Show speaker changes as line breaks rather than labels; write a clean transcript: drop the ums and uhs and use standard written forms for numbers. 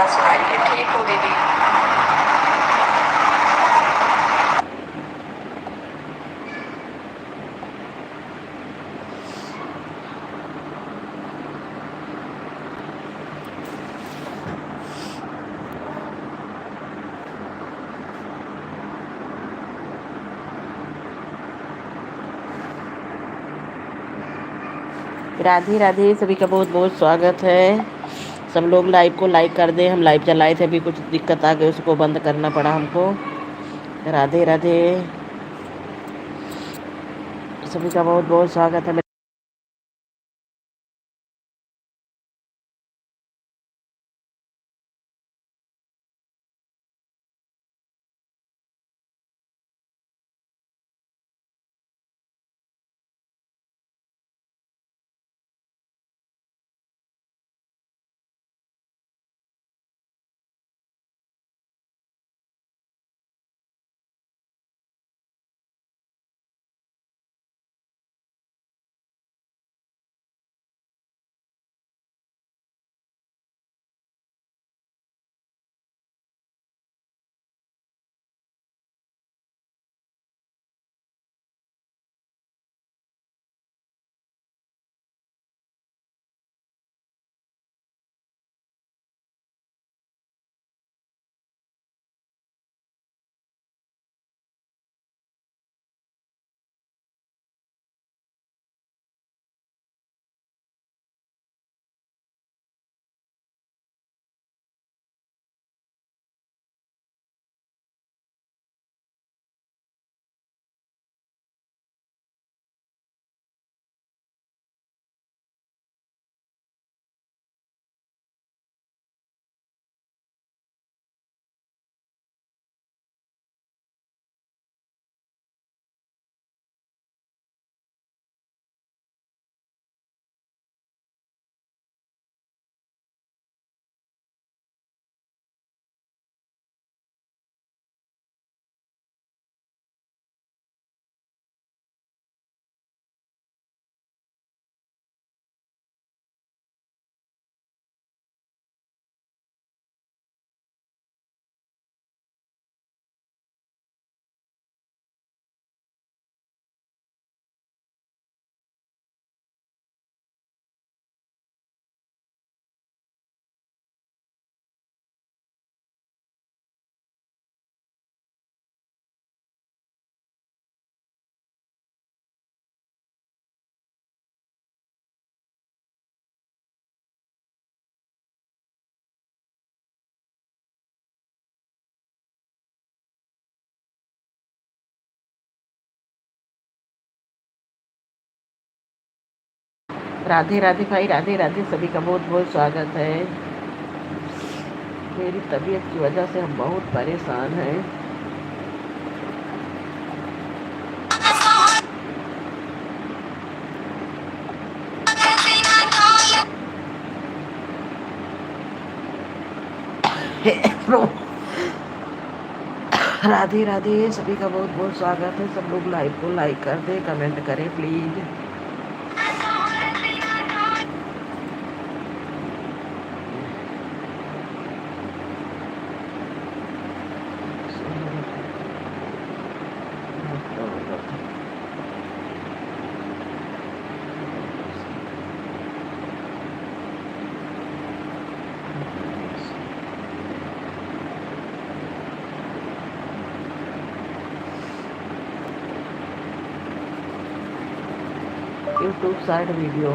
आवाज सुनाई दे। ठीक हो दीदी?
राधे राधे, सभी का बहुत बहुत स्वागत है। सब लोग लाइव को लाइक कर दें। हम लाइव चलाए थे, अभी कुछ दिक्कत आ गई, उसको बंद करना पड़ा हमको। राधे राधे, सभी का बहुत बहुत स्वागत है। राधे राधे भाई, राधे राधे, सभी का बहुत बहुत स्वागत है। मेरी तबीयत की वजह से हम बहुत परेशान हैं। राधे राधे, सभी का बहुत बहुत स्वागत है। सब लोग लाइव को लाइक कर दें, कमेंट करें प्लीज़। YouTube short video